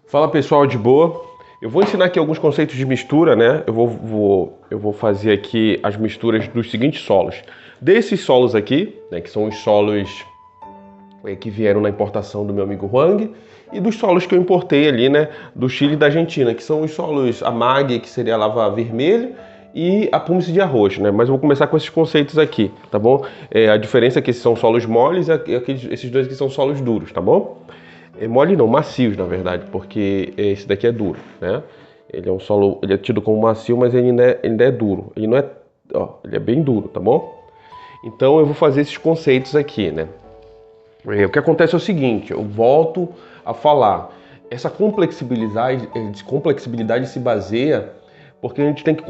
Fala pessoal, de boa? Eu vou ensinar aqui alguns conceitos de mistura, né? Eu vou fazer aqui as misturas dos seguintes solos. Desses solos aqui, né, que são os solos que vieram na importação do meu amigo Huang, e dos solos que eu importei ali, né, do Chile e da Argentina, que são os solos Amag, que seria a lava vermelha, e a pumice de arroz, né? Mas eu vou começar com esses conceitos aqui, tá bom? A diferença é que esses são solos moles e esses dois aqui são solos duros, tá bom? Mole não, macios na verdade, porque esse daqui é duro, né? Ele é um solo, ele é tido como macio, mas ele ainda é duro. Ele não é, ó, ele é bem duro, tá bom? Então eu vou fazer esses conceitos aqui, né? O que acontece é o seguinte, eu volto a falar. Essa complexibilidade se baseia porque a gente tem que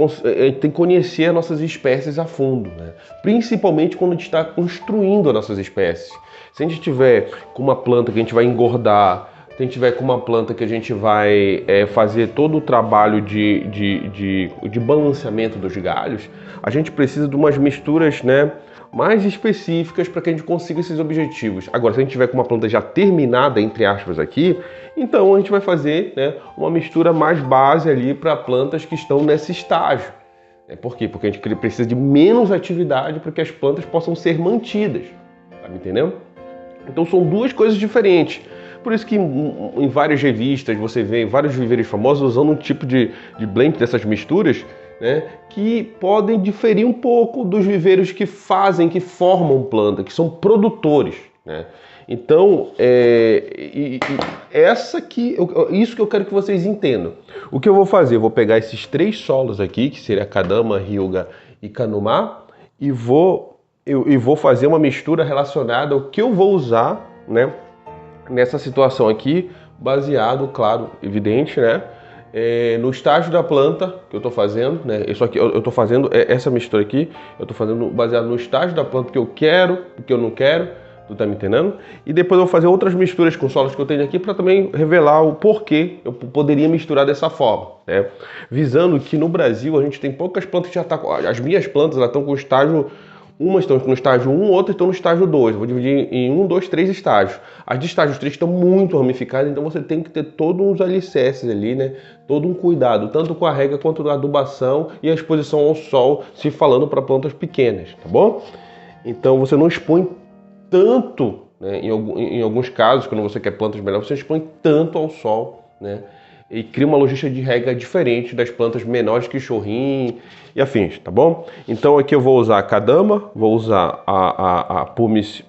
conhecer as nossas espécies a fundo, né? Principalmente quando a gente está construindo as nossas espécies. Se a gente tiver com uma planta que a gente vai engordar, se a gente tiver com uma planta que a gente vai fazer todo o trabalho de balanceamento dos galhos, a gente precisa de umas misturas, né, mais específicas para que a gente consiga esses objetivos. Agora, se a gente tiver com uma planta já terminada, entre aspas aqui, então a gente vai fazer, né, uma mistura mais base ali para plantas que estão nesse estágio. Por quê? Porque a gente precisa de menos atividade para que as plantas possam ser mantidas. Tá me entendendo? Então são duas coisas diferentes. Por isso que em várias revistas você vê vários viveiros famosos usando um tipo de blend dessas misturas, né, que podem diferir um pouco dos viveiros que formam planta, que são produtores, né? Então, isso que eu quero que vocês entendam. O que eu vou fazer? Eu vou pegar esses três solos aqui, que seria Kadama, Hyuga e Kanuma, e vou fazer uma mistura relacionada ao que eu vou usar, né, nessa situação aqui, baseado, claro, evidente, né, no estágio da planta que eu estou fazendo, né? Isso aqui eu estou fazendo essa mistura aqui, eu estou fazendo baseado no estágio da planta que eu quero, que eu não quero, tu tá me entendendo? E depois eu vou fazer outras misturas com solos que eu tenho aqui para também revelar o porquê eu poderia misturar dessa forma, né? Visando que no Brasil a gente tem poucas plantas que já tá, as minhas plantas elas estão com o estágio. Umas estão no estágio 1, outras estão no estágio 2. Eu vou dividir em 1, 2, 3 estágios. As de estágio 3 estão muito ramificadas, então você tem que ter todos uns alicerces ali, né? Todo um cuidado, tanto com a rega quanto a adubação e a exposição ao sol, se falando para plantas pequenas, tá bom? Então você não expõe tanto, né? Em alguns casos, quando você quer plantas melhores, você expõe tanto ao sol, né? E cria uma logística de rega diferente das plantas menores que chorrim e afins, tá bom? Então aqui eu vou usar a Kadama, vou usar a pumice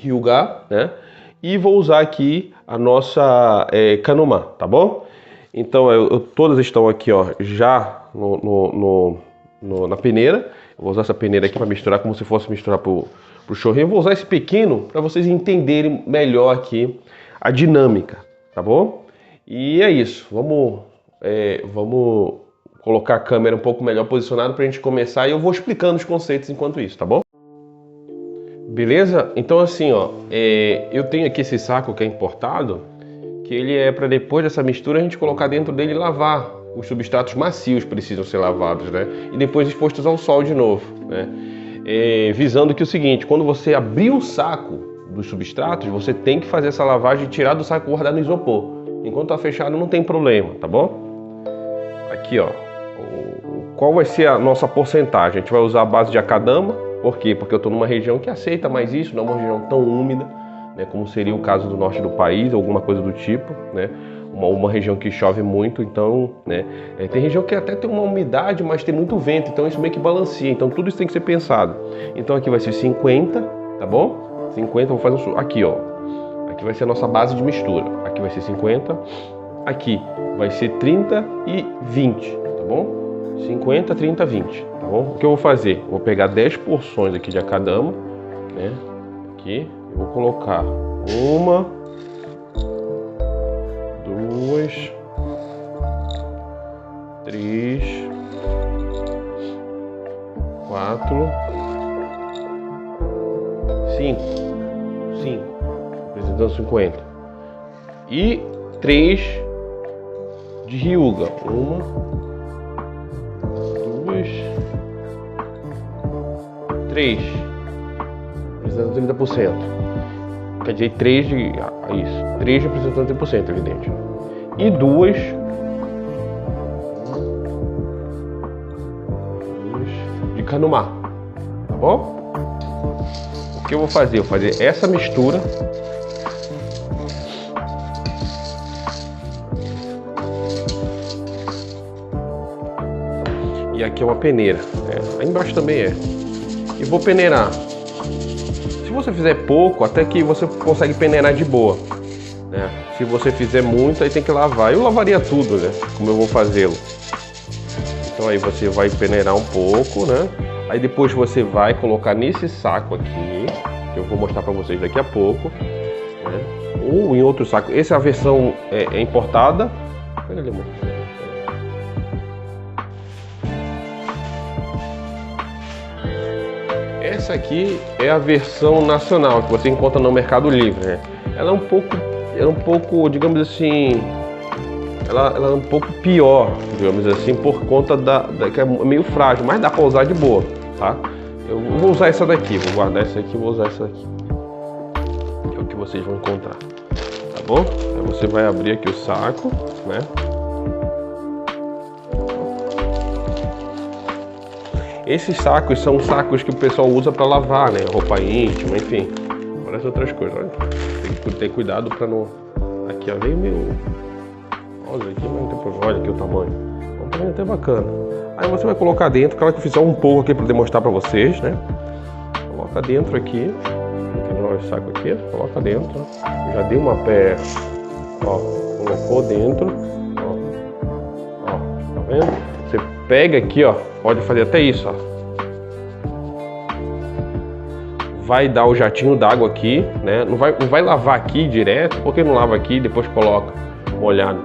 Hyuga, né? E vou usar aqui a nossa Kanuma, tá bom? Então todas estão aqui, ó, já na peneira. Eu vou usar essa peneira aqui para misturar como se fosse misturar pro chorrim. Eu vou usar esse pequeno para vocês entenderem melhor aqui a dinâmica, tá bom? E é isso, vamos colocar a câmera um pouco melhor posicionada para a gente começar e eu vou explicando os conceitos enquanto isso, tá bom? Beleza? Então assim, ó, eu tenho aqui esse saco que é importado, que ele é para depois dessa mistura a gente colocar dentro dele e lavar. Os substratos macios precisam ser lavados, né? E depois expostos ao sol de novo, né? Visando que é o seguinte, quando você abrir o saco dos substratos, você tem que fazer essa lavagem e tirar do saco e guardar no isopor. Enquanto tá fechado não tem problema, tá bom? Aqui, ó, qual vai ser a nossa porcentagem? A gente vai usar a base de Akadama, por quê? Porque eu tô numa região que aceita mais isso, não é uma região tão úmida, né, como seria o caso do norte do país, alguma coisa do tipo, né? Uma região que chove muito, então, né? Tem região que até tem uma umidade, mas tem muito vento, então isso meio que balanceia, então tudo isso tem que ser pensado. Então aqui vai ser 50, tá bom? 50, vou fazer aqui, ó. Aqui vai ser a nossa base de mistura. Aqui vai ser 50. Aqui vai ser 30 e 20, tá bom? 50, 30, 20, tá bom? O que eu vou fazer? Eu vou pegar 10 porções aqui de Akadama, né? Aqui. Eu vou colocar 1, 2, 3, 4, 5. Representando 50. E 3 de Hyuga. 1, 2, 3. Representando 30%. Quer dizer, 3 de... isso. 3 representando 100%, evidente. E 2 de Canumá, tá bom? O que eu vou fazer? Eu vou fazer essa mistura. E aqui é uma peneira, né? Aí embaixo também é. E vou peneirar. Se você fizer pouco, até que você consegue peneirar de boa, né? Se você fizer muito, aí tem que lavar. Eu lavaria tudo, né? Como eu vou fazê-lo. Então aí você vai peneirar um pouco, né? Aí depois você vai colocar nesse saco aqui, que eu vou mostrar para vocês daqui a pouco, né? Ou em outro saco. Essa é a versão importada. Pega ali, amor. Essa aqui é a versão nacional que você encontra no Mercado Livre, né? Ela é um pouco, digamos assim, ela é um pouco pior, digamos assim, por conta que é meio frágil, mas dá para usar de boa, tá? Eu vou usar essa daqui, vou guardar essa aqui, vou usar essa daqui, que é o que vocês vão encontrar, tá bom? Aí você vai abrir aqui o saco, né? Esses sacos são sacos que o pessoal usa para lavar, né? Roupa íntima, enfim, várias outras coisas. Olha, tem que ter cuidado para não... Aqui, ó, veio meio... Olha aqui, mas não tem problema. Olha aqui o tamanho. Um tamanho até bacana. Aí você vai colocar dentro, claro que eu fiz só um pouco aqui para demonstrar para vocês, né? Coloca dentro aqui. Vou esse saco aqui, coloca dentro. Já dei uma pé, ó, colocou dentro, ó, tá vendo? Você pega aqui, ó, pode fazer até isso, ó. Vai dar o jatinho d'água aqui, né? Não vai lavar aqui direto, porque não lava aqui e depois coloca molhado.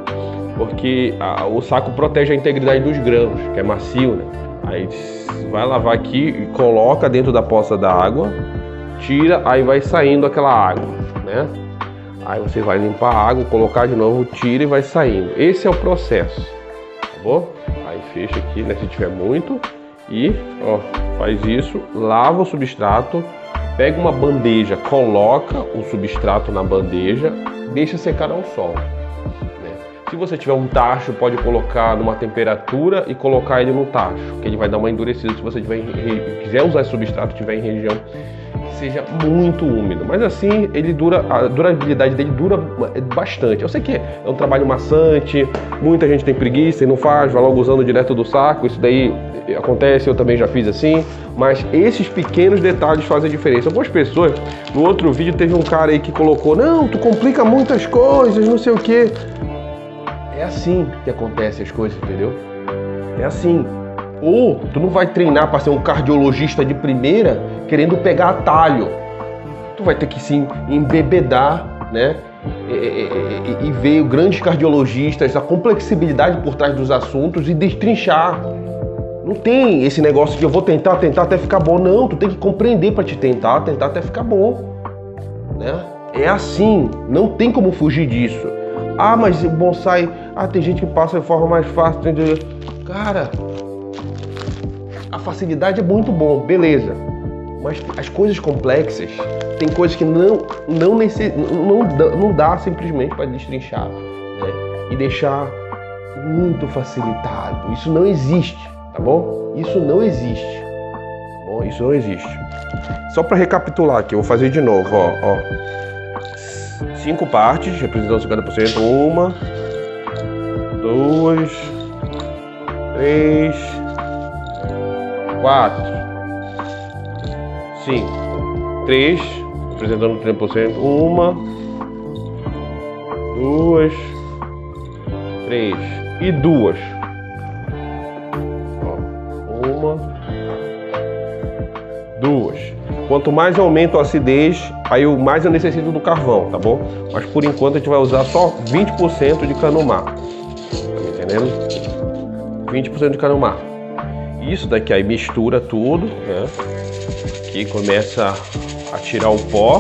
Porque o saco protege a integridade dos grãos, que é macio, né? Aí vai lavar aqui e coloca dentro da poça da água, tira, aí vai saindo aquela água, né? Aí você vai limpar a água, colocar de novo, tira e vai saindo. Esse é o processo, tá bom? Aí fecha aqui, né, se tiver muito, e ó, faz isso, lava o substrato, pega uma bandeja, coloca o substrato na bandeja, deixa secar ao sol, né? Se você tiver um tacho, pode colocar numa temperatura e colocar ele no tacho, que ele vai dar uma endurecida se você quiser usar esse substrato, tiver em região que seja muito úmido, mas assim ele a durabilidade dele dura bastante. Eu sei que é um trabalho maçante, muita gente tem preguiça e não faz, vai logo usando direto do saco, isso daí acontece, eu também já fiz assim, mas esses pequenos detalhes fazem a diferença. Algumas pessoas, no outro vídeo teve um cara aí que colocou, não, tu complica muitas coisas, não sei o que. É assim que acontece as coisas, entendeu? É assim. Ou tu não vai treinar para ser um cardiologista de primeira querendo pegar atalho. Tu vai ter que se embebedar, né? E ver grandes cardiologistas, a complexibilidade por trás dos assuntos e destrinchar. Não tem esse negócio de eu vou tentar até ficar bom. Não, tu tem que compreender para te tentar até ficar bom, né? É assim, não tem como fugir disso. Ah, mas o bonsai, tem gente que passa de forma mais fácil. Cara, a facilidade é muito bom, beleza. Mas as coisas complexas, tem coisas que não dá simplesmente para destrinchar, né? E deixar muito facilitado. Isso não existe, tá bom? Isso não existe, tá bom? Isso não existe. Só para recapitular aqui, eu vou fazer de novo, ó. 5 partes, representando 50%. 1, 2, 3, 4, 5, 3, representando 30%. 1, 2, 3 e 2. 1, 2. Quanto mais eu aumento a acidez, aí mais eu necessito do carvão, tá bom? Mas por enquanto a gente vai usar só 20% de Canumá. Tá me entendendo? 20% de Canumá. Isso daqui aí mistura tudo, né? Aqui começa a tirar o pó,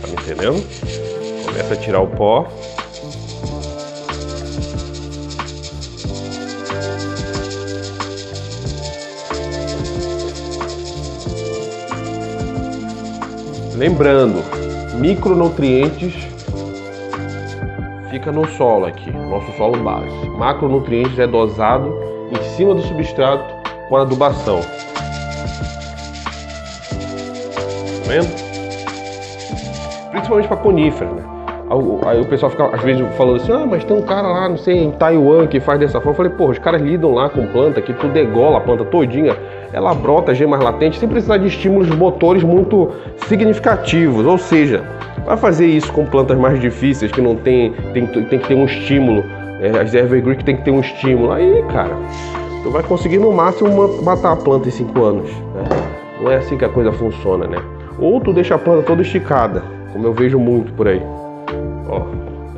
tá me entendendo? Começa a tirar o pó. Lembrando, micronutrientes fica no solo aqui, nosso solo base. Macronutrientes é dosado em cima do substrato com a adubação. Tá vendo? Principalmente para coníferas, né? Aí o pessoal fica às vezes falando assim, mas tem um cara lá, não sei, em Taiwan que faz dessa forma. Eu falei, pô, os caras lidam lá com planta que tu degola a planta todinha, ela brota G mais latente sem precisar de estímulos motores muito significativos. Ou seja, vai fazer isso com plantas mais difíceis que não tem que ter um estímulo, as evergreen que tem que ter um estímulo. Aí, cara, tu vai conseguir no máximo matar a planta em 5 anos, né? Não é assim que a coisa funciona, né? Ou tu deixa a planta toda esticada, como eu vejo muito por aí. Ó,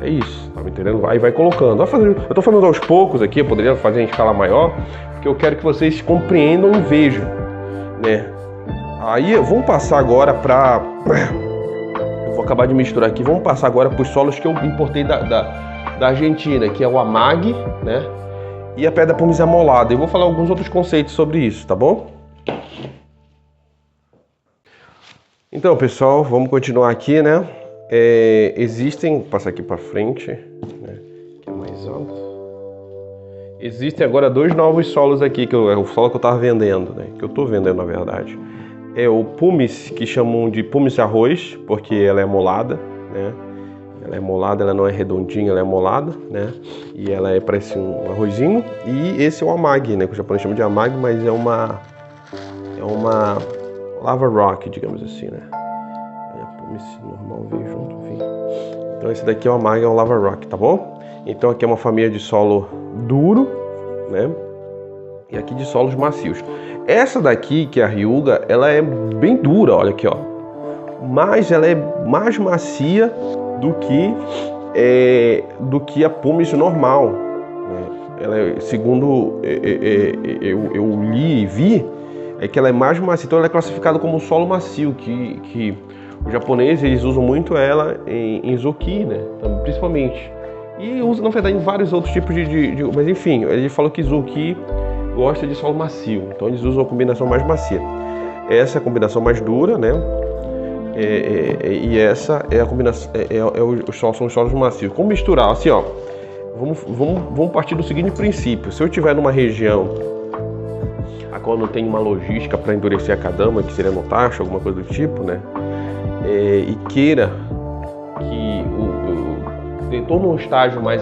é isso, tá me entendendo? Aí vai colocando. Eu tô falando aos poucos aqui, eu poderia fazer em escala maior, porque eu quero que vocês compreendam e vejam, né? Aí vamos passar agora para... Eu vou acabar de misturar aqui. Vamos passar agora para os solos que eu importei da Argentina, que é o amag, né? E a pedra pumice amolada. Eu vou falar alguns outros conceitos sobre isso, tá bom? Então, pessoal, vamos continuar aqui, né? Existem, vou passar aqui para frente, né? Que é mais alto. Existem agora 2 novos solos aqui, que é o solo que eu estava vendendo, né? Que eu estou vendendo, na verdade. É o pumice, que chamam de pumice arroz, porque ela é molada, né? Ela é molada, ela não é redondinha, ela é molada, né? E ela parece um arrozinho. E esse é o amag, né? Que o japonês chama de amag, mas é uma lava rock, digamos assim, né? Pumice normal veio junto, enfim. Então esse daqui é o amag, é o lava rock, tá bom? Então aqui é uma família de solo duro, né? E aqui de solos macios. Essa daqui, que é a Hyuga, ela é bem dura, olha aqui, ó. Mas ela é mais macia do que a pumice normal, né? Ela é, segundo eu li e vi, é que ela é mais macia. Então ela é classificada como solo macio, que os japoneses eles usam muito ela em Zuki, né? Principalmente. E usa, na verdade, em vários outros tipos mas enfim, ele falou que Zuki gosta de solo macio, então eles usam a combinação mais macia. Essa é a combinação mais dura, né? E essa é a combinação, são os solos macios. Como misturar? Assim, ó, vamos partir do seguinte princípio: se eu estiver numa região a qual não tem uma logística para endurecer a kadama, que seria no tacho, alguma coisa do tipo, né? E queira que estou num estágio mais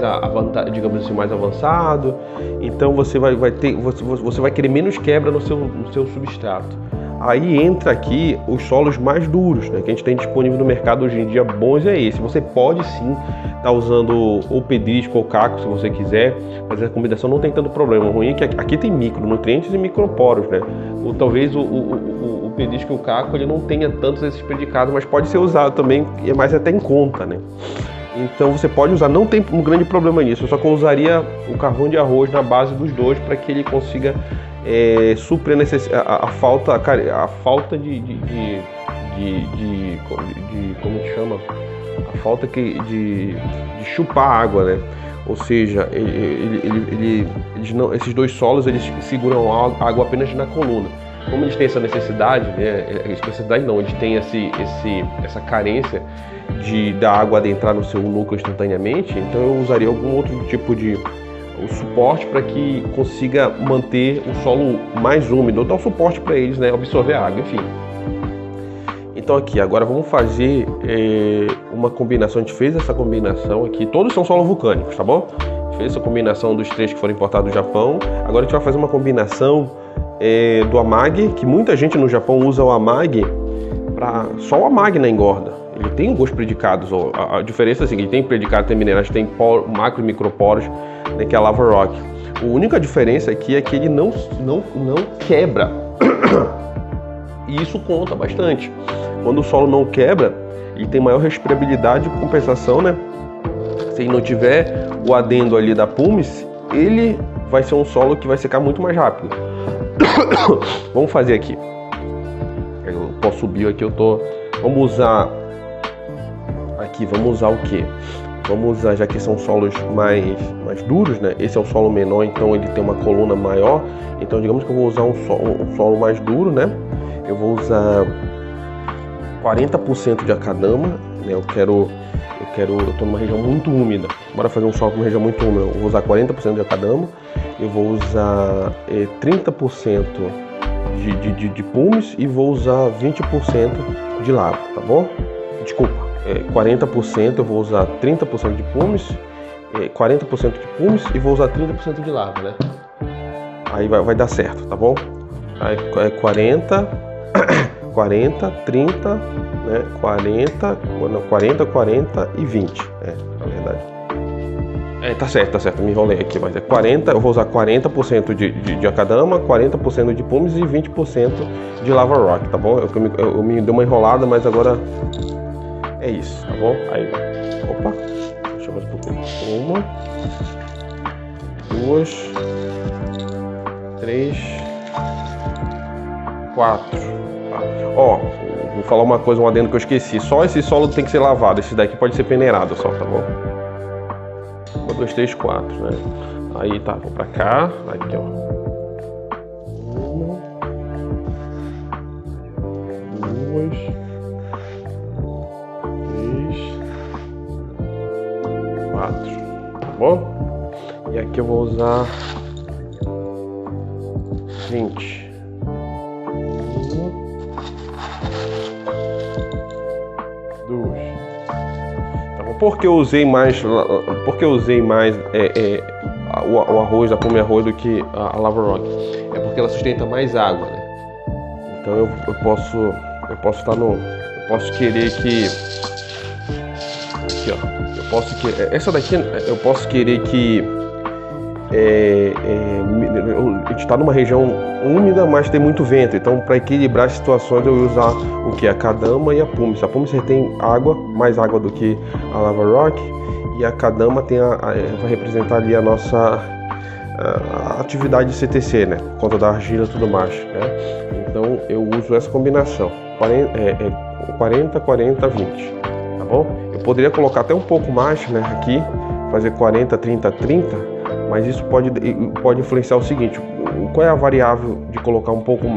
digamos assim, mais avançado, então você vai querer menos quebra no seu substrato. Aí entra aqui os solos mais duros, né, que a gente tem disponível no mercado hoje em dia, bons é esse. Você pode sim estar usando ou pedrisco ou caco, se você quiser, mas a combinação não tem tanto problema. O ruim é que aqui tem micronutrientes e microporos, né? Ou talvez o pedrisco e o caco ele não tenha tantos esses predicados, mas pode ser usado também, e é mais até em conta, né? Então você pode usar, não tem um grande problema nisso. Eu só que eu usaria o carvão de arroz na base dos dois para que ele consiga suprir a falta de como que chama? A falta de chupar água, né? Ou seja, esses dois solos eles seguram água apenas na coluna. Como eles têm essa necessidade, né? Eles têm essa carência da água adentrar no seu núcleo instantaneamente, então eu usaria algum outro tipo de suporte para que consiga manter o solo mais úmido, ou dar um suporte para eles, né, absorver a água, enfim. Então aqui, agora vamos fazer uma combinação. A gente fez essa combinação aqui, todos são solos vulcânicos, tá bom? A gente fez essa combinação dos 3 que foram importados do Japão. Agora a gente vai fazer uma combinação do amag, que muita gente no Japão usa o amag só o amag na engorda. Ele tem alguns predicados, a diferença é a seguinte: tem predicado, tem minerais, tem macro e microporos, né, que é a lava rock. A única diferença aqui é que ele não quebra. E isso conta bastante. Quando o solo não quebra, ele tem maior respirabilidade e compensação, né? Se ele não tiver o adendo ali da pumice, ele vai ser um solo que vai secar muito mais rápido. Vamos fazer aqui. Eu posso subir aqui, vamos usar o que? Vamos usar, já que são solos mais duros, né? Esse é um solo menor, então ele tem uma coluna maior. Então digamos que eu vou usar um solo mais duro, né? Eu vou usar 40% de acadama, né? Eu tô numa região muito úmida. Bora fazer um solo numa região muito úmida. Eu vou usar 40% de acadama, eu vou usar 30% de pumice e vou usar 20% de lava, tá bom? Desculpa, 40% eu vou usar 30% de pumice, 40% de pumice e vou usar 30% de lava, né? Aí vai dar certo, tá bom? Aí 40, 30, né? 40, 40 e 20, na verdade. Tá certo, me enrolei aqui, mas 40, eu vou usar 40% de acadama, 40% de pumice e 20% de lava rock, tá bom? Eu me dei uma enrolada, mas agora é isso, tá bom? Aí, opa, deixa eu ver um pouquinho. 1, 2, 3, 4. Tá. Ó, vou falar uma coisa, um adendo que eu esqueci. Só esse solo tem que ser lavado, esse daqui pode ser peneirado só, tá bom? 1, 2, 3, 4, né? Aí tá, vou pra cá, aqui ó. 1, 2, 3, 4, tá bom? E aqui eu vou usar 20. 2. Tá bom? Porque eu usei mais o arroz, a pume arroz do que a lava rock? É porque ela sustenta mais água, né? Então eu posso querer que aqui ó, essa daqui eu posso querer que a gente está numa região úmida, mas tem muito vento. Então, para equilibrar as situações, eu vou usar o que? A acadama e a pumice. A pumice retém água, mais água do que a lava rock, e a acadama vai representar ali a nossa a atividade de CTC, né? Por conta da argila e tudo mais, né? Então, eu uso essa combinação: 40, 40, 20, tá bom? Eu poderia colocar até um pouco mais, né? Aqui, fazer 40, 30, 30. Mas isso pode influenciar o seguinte: qual é a variável de colocar um pouco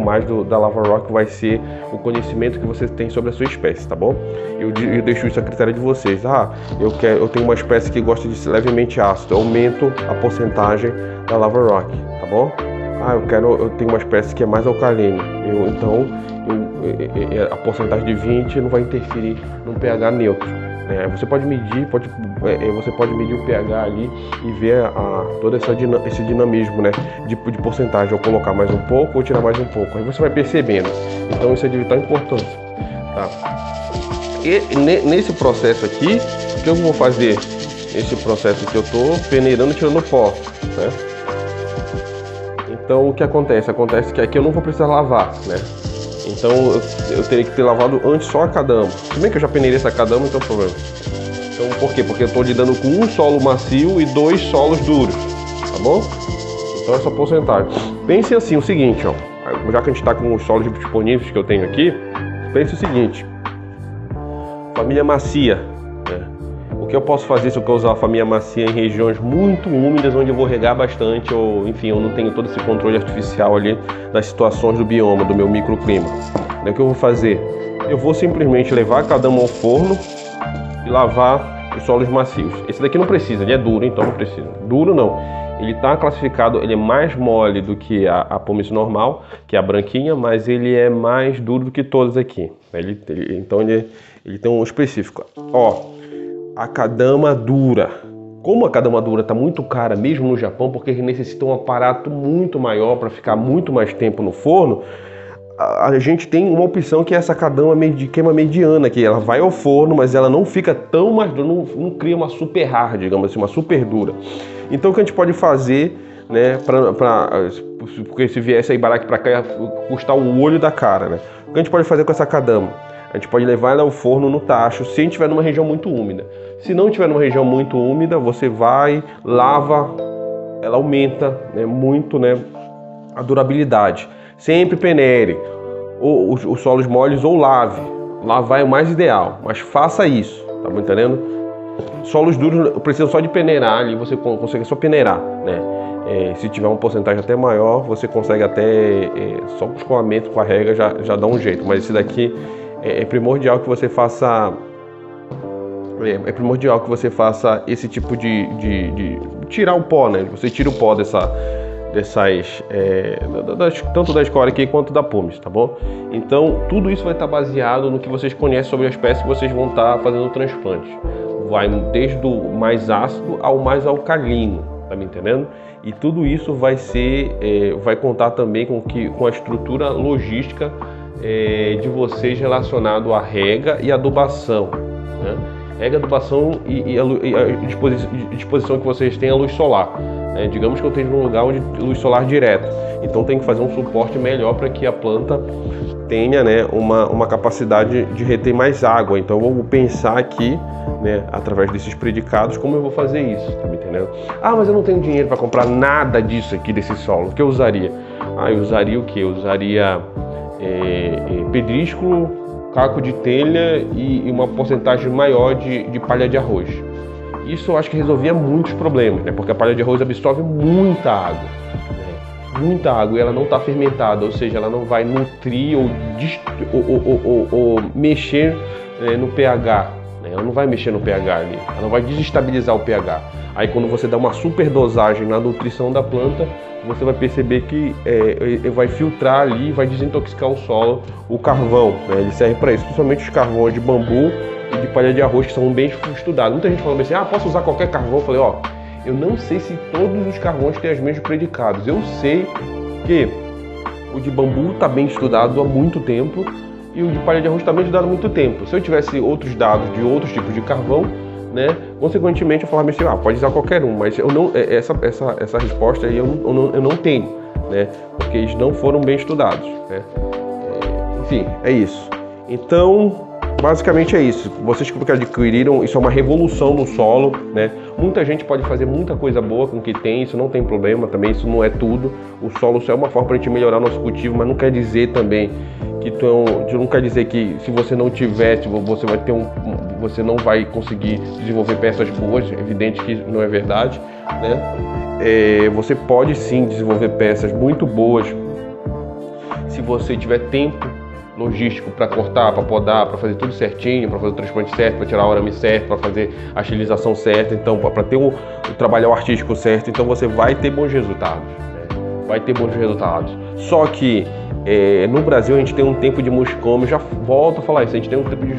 mais da lava rock? Vai ser o conhecimento que você tem sobre a sua espécie, tá bom? Eu deixo isso a critério de vocês. Eu tenho uma espécie que gosta de ser levemente ácido, eu aumento a porcentagem da lava rock, tá bom? Eu tenho uma espécie que é mais alcalina, então a porcentagem de 20 não vai interferir no pH neutro. Você pode medir o pH ali e ver todo esse dinamismo, né, de porcentagem, ou colocar mais um pouco ou tirar mais um pouco. Aí você vai percebendo. Então isso é de vital importância. Tá? E nesse processo aqui, o que eu vou fazer? Esse processo aqui eu estou peneirando e tirando pó, né? Então o que acontece? Acontece que aqui eu não vou precisar lavar, né? Então eu teria que ter lavado antes só a acadama. Se bem que eu já peneirei essa acadama, não tem problema. Então por quê? Porque eu estou lidando com um solo macio e 2 solos duros, tá bom? Então essa porcentagem. Pense assim, o seguinte, ó. Já que a gente está com os solos disponíveis que eu tenho aqui, pense o seguinte: família macia, né? O que eu posso fazer se eu usar a família macia em regiões muito úmidas, onde eu vou regar bastante, ou enfim, eu não tenho todo esse controle artificial ali das situações do bioma, do meu microclima. O que eu vou fazer? Eu vou simplesmente levar a acadama ao forno e lavar os solos macios. Esse daqui não precisa, ele é duro, então não precisa. Duro não. Ele está classificado, ele é mais mole do que a pumice normal, que é a branquinha, mas ele é mais duro do que todas aqui. Então ele tem um específico. Ó, acadama dura. Como a acadama dura está muito cara, mesmo no Japão, porque ele necessita um aparato muito maior para ficar muito mais tempo no forno, a gente tem uma opção que é essa acadama de queima mediana, que ela vai ao forno, mas ela não fica tão mais dura, não cria uma super hard, digamos assim, uma super dura. Então o que a gente pode fazer, né, porque se viesse aí barato para cá ia custar o olho da cara, né? O que a gente pode fazer com essa acadama? A gente pode levar ela ao forno no tacho, se a gente estiver numa região muito úmida. Se não estiver numa região muito úmida, você vai, lava, ela aumenta, né, muito, né, a durabilidade. Sempre peneire os solos moles ou lave. Lavar é o mais ideal, mas faça isso, tá entendendo? Solos duros precisam só de peneirar ali, você consegue só peneirar, né? Se tiver uma porcentagem até maior, você consegue até, só com o escoamento, com a rega, já dá um jeito. Mas esse daqui é primordial que você faça. É primordial que você faça esse tipo de tirar o pó, né? Você tira o pó tanto da escória aqui quanto da pomes, tá bom? Então, tudo isso vai estar baseado no que vocês conhecem sobre a espécie que vocês vão estar fazendo o transplante. Vai desde o mais ácido ao mais alcalino, tá me entendendo? E tudo isso vai contar também com a estrutura logística de vocês relacionado à rega e adubação, né? Rega, adubação e a disposição que vocês têm à luz solar. Digamos que eu esteja num lugar onde luz solar direto, então tem que fazer um suporte melhor para que a planta tenha, né, uma capacidade de reter mais água. Então eu vou pensar aqui, né, através desses predicados, como eu vou fazer isso, tá me entendendo? Mas eu não tenho dinheiro para comprar nada disso aqui, desse solo. O que eu usaria? Eu usaria o que? Eu usaria pedrísculo, caco de telha e uma porcentagem maior de palha de arroz. Isso eu acho que resolvia muitos problemas, né? Porque a palha de arroz absorve muita água, né? Muita água, e ela não está fermentada, ou seja, ela não vai nutrir ou mexer no pH, né? Ela não vai mexer no pH ali, ela não vai desestabilizar o pH. Aí quando você dá uma super dosagem na nutrição da planta, você vai perceber que vai filtrar ali, vai desintoxicar o solo, o carvão, né? Ele serve para isso, principalmente os carvões de bambu e de palha de arroz, que são bem estudados. Muita gente fala assim, posso usar qualquer carvão? Eu falei, eu não sei se todos os carvões têm os mesmos predicados. Eu sei que o de bambu está bem estudado há muito tempo e o de palha de arroz está bem estudado há muito tempo. Se eu tivesse outros dados de outros tipos de carvão, né, consequentemente eu falava assim, pode usar qualquer um, mas eu não, essa resposta aí eu não tenho, né, porque eles não foram bem estudados, né. Enfim, é isso. Então, basicamente é isso. Vocês que adquiriram, isso é uma revolução no solo, né? Muita gente pode fazer muita coisa boa com o que tem, isso não tem problema também, isso não é tudo. O solo só é uma forma para a gente melhorar nosso cultivo, mas não quer dizer também não quer dizer que se você não tiver, você vai ter você não vai conseguir desenvolver peças boas. É evidente que não é verdade, né? Você pode sim desenvolver peças muito boas se você tiver tempo logístico para cortar, para podar, para fazer tudo certinho, para fazer o transplante certo, para tirar o arame certo, para fazer a estilização certa, então para ter o trabalho artístico certo, então você vai ter bons resultados, né? Vai ter bons resultados. Só que no Brasil a gente tem um tempo de muscome, já volto a falar isso, a gente tem um tempo de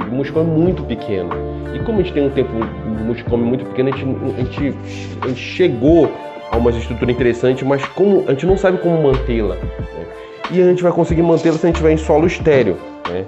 muscome muito pequeno. E como a gente tem um tempo de muscome muito pequeno, a gente chegou a uma estrutura interessante, mas a gente não sabe como mantê-la, né? E a gente vai conseguir mantê-la se a gente tiver em solo estéreo, né?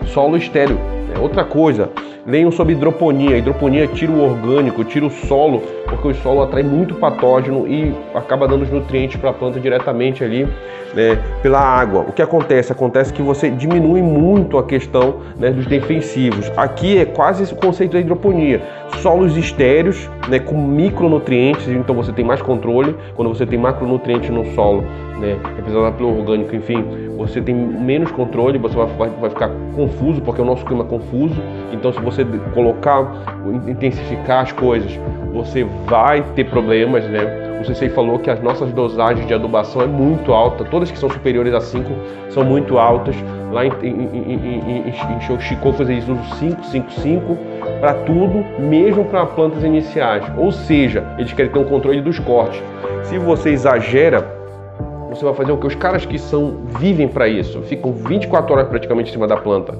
Solo estéreo. Outra coisa, leiam sobre hidroponia. A hidroponia tira o orgânico, tira o solo, porque o solo atrai muito patógeno e acaba dando os nutrientes para a planta diretamente ali, né, pela água. O que acontece? Acontece que você diminui muito a questão, né, dos defensivos. Aqui é quase o conceito da hidroponia. Solos estéreos, né, com micronutrientes, então você tem mais controle. Quando você tem macronutrientes no solo, né, representado pelo orgânico, enfim, você tem menos controle, você vai ficar confuso, porque o nosso clima é confuso. Então, se você intensificar as coisas, você vai ter problemas, né? O Sensei falou que as nossas dosagens de adubação é muito alta, todas que são superiores a 5 são muito altas. Lá em Shikoku eles usam 5, 5, 5 para tudo, mesmo para plantas iniciais. Ou seja, eles querem ter um controle dos cortes. Se você exagera, você vai fazer o que? Os caras que vivem para isso, ficam 24 horas praticamente em cima da planta,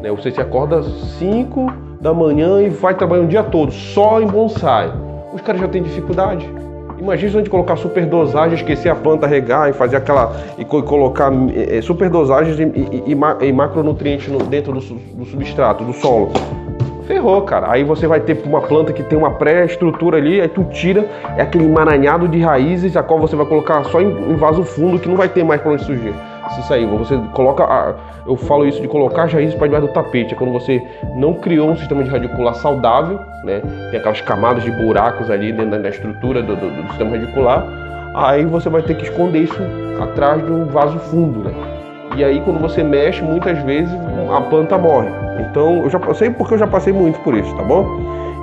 né? Você se acorda 5 da manhã e vai trabalhar o dia todo, só em bonsai. Os caras já têm dificuldade. Imagina se a gente colocar super dosagem, esquecer a planta, regar e fazer e colocar super dosagens e macronutrientes dentro do substrato, do solo. Ferrou, cara. Aí você vai ter uma planta que tem uma pré-estrutura ali, aí tu tira, é aquele emaranhado de raízes, a qual você vai colocar só em vaso fundo, que não vai ter mais pra onde surgir. Se sair, você coloca, eu falo isso de colocar as raízes para debaixo do tapete, é quando você não criou um sistema de radicular saudável, né? Tem aquelas camadas de buracos ali dentro da estrutura do sistema radicular, aí você vai ter que esconder isso atrás de um vaso fundo, né? E aí quando você mexe, muitas vezes a planta morre. Então eu já sei porque eu já passei muito por isso, tá bom?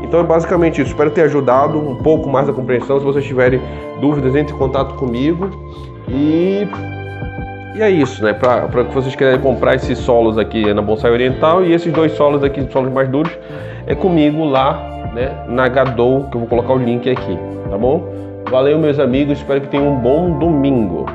Então é basicamente isso. Espero ter ajudado um pouco mais a compreensão. Se vocês tiverem dúvidas, entre em contato comigo. E é isso, né? Para que vocês querem comprar esses solos aqui na Bonsai Oriental, e esses 2 solos aqui, solos mais duros, é comigo lá, né, na Gadou, que eu vou colocar o link aqui, tá bom? Valeu, meus amigos, espero que tenham um bom domingo.